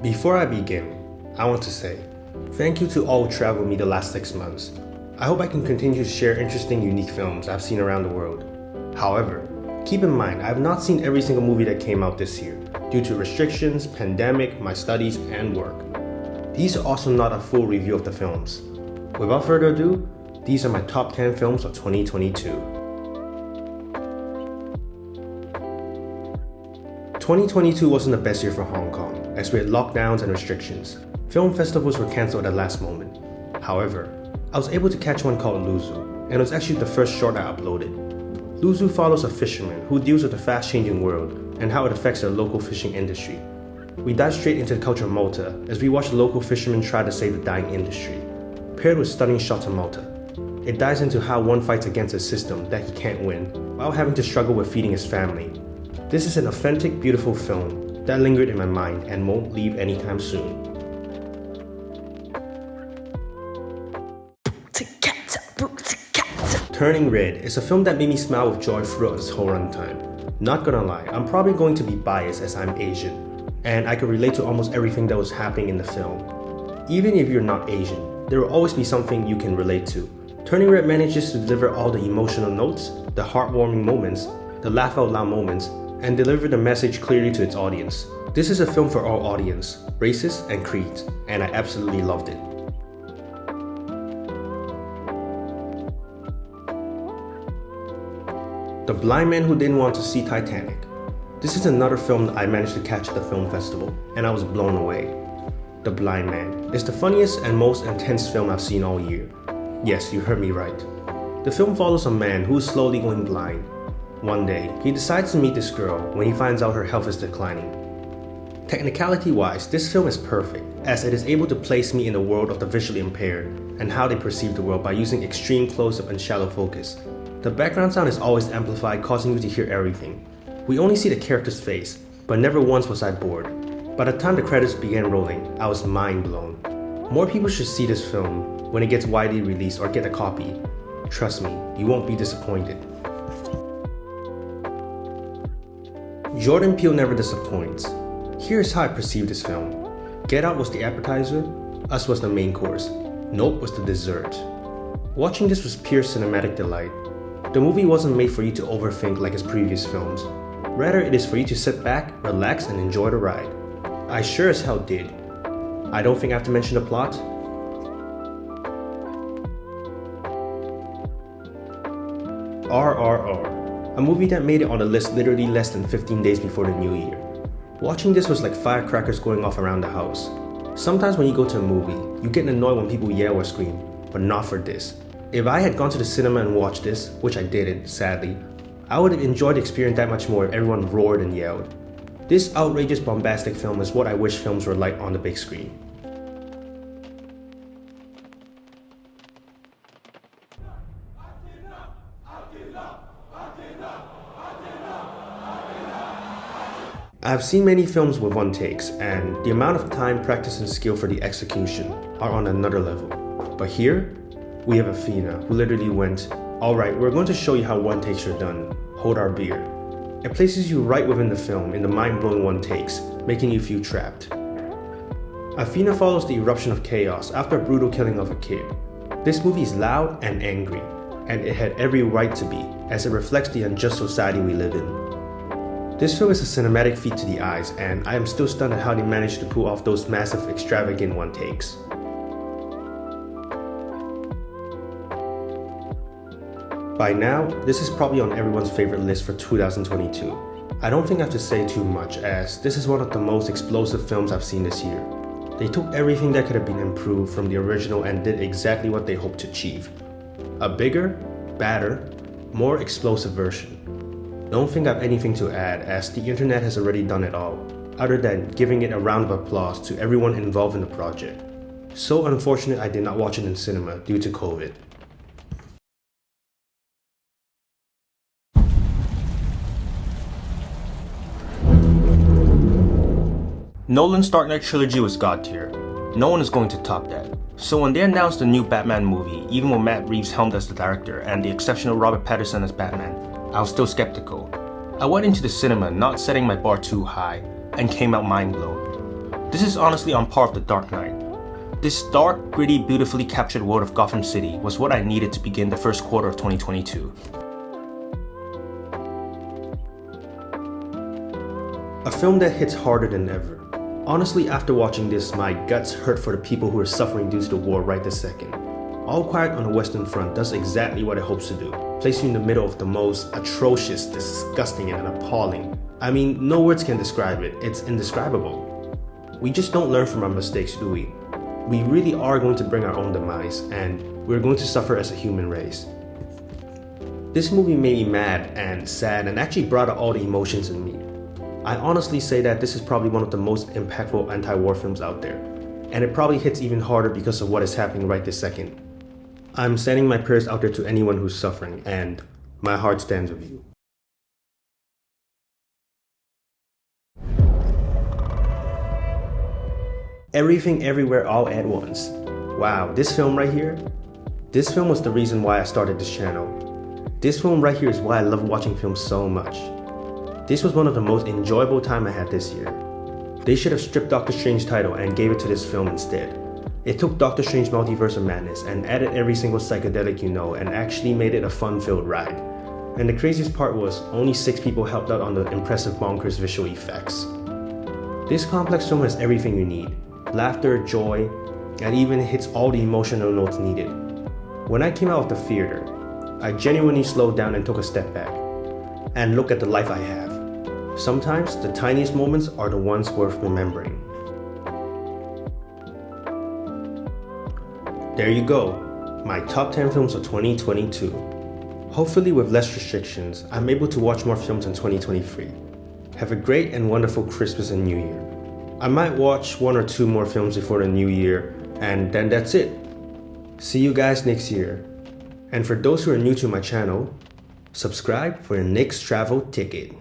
Before I begin, I want to say thank you to all who traveled with me the last 6 months. I hope I can continue to share interesting, unique films I've seen around the world. However, keep in mind I have not seen every single movie that came out this year due to restrictions, pandemic, my studies, and work. These are also not a full review of the films. Without further ado, these are my top 10 films of 2022. 2022 wasn't the best year for Hong Kong, as we had lockdowns and restrictions. Film festivals were cancelled at the last moment. However, I was able to catch one called Luzu, and it was actually the first short I uploaded. Luzzu follows a fisherman who deals with the fast-changing world and how it affects the local fishing industry. We dive straight into the culture of Malta as we watch local fishermen try to save the dying industry. Paired with stunning shots of Malta, it dives into how one fights against a system that he can't win while having to struggle with feeding his family. This is an authentic, beautiful film that lingered in my mind and won't leave anytime soon. Turning Red is a film that made me smile with joy throughout its whole runtime. Not gonna lie, I'm probably going to be biased as I'm Asian, and I could relate to almost everything that was happening in the film. Even if you're not Asian, there will always be something you can relate to. Turning Red manages to deliver all the emotional notes, the heartwarming moments, the laugh out loud moments, and deliver the message clearly to its audience. This is a film for all audience, races and creeds, and I absolutely loved it. The Blind Man Who Didn't Want to See Titanic. This is another film that I managed to catch at the film festival, and I was blown away. The Blind Man is the funniest and most intense film I've seen all year. Yes, you heard me right. The film follows a man who is slowly going blind. One day, he decides to meet this girl when he finds out her health is declining. Technicality-wise, this film is perfect, as it is able to place me in the world of the visually impaired and how they perceive the world by using extreme close-up and shallow focus. The background sound is always amplified, causing you to hear everything. We only see the character's face, but never once was I bored. By the time the credits began rolling, I was mind blown. More people should see this film when it gets widely released or get a copy. Trust me, you won't be disappointed. Jordan Peele never disappoints. Here's how I perceived this film. Get Out was the appetizer, Us was the main course, Nope was the dessert. Watching this was pure cinematic delight. The movie wasn't made for you to overthink like his previous films. Rather, it is for you to sit back, relax, and enjoy the ride. I sure as hell did. I don't think I have to mention the plot. RRR, a movie that made it on the list literally less than 15 days before the new year. Watching this was like firecrackers going off around the house. Sometimes when you go to a movie, you get annoyed when people yell or scream, but not for this. If I had gone to the cinema and watched this, which I didn't, sadly, I would have enjoyed the experience that much more if everyone roared and yelled. This outrageous, bombastic film is what I wish films were like on the big screen. I've seen many films with one takes, and the amount of time, practice, and skill for the execution are on another level. But here, we have Athena, who literally went, "Alright, we're going to show you how one takes are done. Hold our beer." It places you right within the film in the mind-blowing one takes, making you feel trapped. Athena follows the eruption of chaos after a brutal killing of a kid. This movie is loud and angry, and it had every right to be, as it reflects the unjust society we live in. This film is a cinematic feat to the eyes, and I am still stunned at how they managed to pull off those massive, extravagant one takes. By now, this is probably on everyone's favorite list for 2022. I don't think I have to say too much, as this is one of the most explosive films I've seen this year. They took everything that could have been improved from the original and did exactly what they hoped to achieve. A bigger, badder, more explosive version. Don't think I have anything to add, as the internet has already done it all, other than giving it a round of applause to everyone involved in the project. So unfortunate I did not watch it in cinema due to COVID. Nolan's Dark Knight trilogy was god tier. No one is going to top that. So when they announced the new Batman movie, even with Matt Reeves helmed as the director and the exceptional Robert Pattinson as Batman, I was still skeptical. I went into the cinema not setting my bar too high and came out mind blown. This is honestly on par with The Dark Knight. This dark, gritty, beautifully captured world of Gotham City was what I needed to begin the first quarter of 2022. A film that hits harder than ever. Honestly, after watching this, my guts hurt for the people who are suffering due to the war right this second. All Quiet on the Western Front does exactly what it hopes to do, place you in the middle of the most atrocious, disgusting, and appalling. I mean, no words can describe it, it's indescribable. We just don't learn from our mistakes, do we? We really are going to bring our own demise, and we're going to suffer as a human race. This movie made me mad and sad and actually brought out all the emotions in me. I honestly say that this is probably one of the most impactful anti-war films out there, and it probably hits even harder because of what is happening right this second. I'm sending my prayers out there to anyone who's suffering, and my heart stands with you. Everything Everywhere All at Once. Wow, this film right here? This film was the reason why I started this channel. This film right here is why I love watching films so much. This was one of the most enjoyable time I had this year. They should have stripped Doctor Strange's title and gave it to this film instead. It took Doctor Strange Multiverse of Madness and added every single psychedelic you know and actually made it a fun-filled ride. And the craziest part was, only 6 people helped out on the impressive bonkers visual effects. This complex film has everything you need. Laughter, joy, and even hits all the emotional notes needed. When I came out of the theater, I genuinely slowed down and took a step back. And look at the life I have. Sometimes the tiniest moments are the ones worth remembering. There you go, my top 10 films of 2022. Hopefully with less restrictions, I'm able to watch more films in 2023. Have a great and wonderful Christmas and New Year. I might watch 1 or 2 more films before the new year, and then that's it. See you guys next year. And for those who are new to my channel, subscribe for your next travel ticket.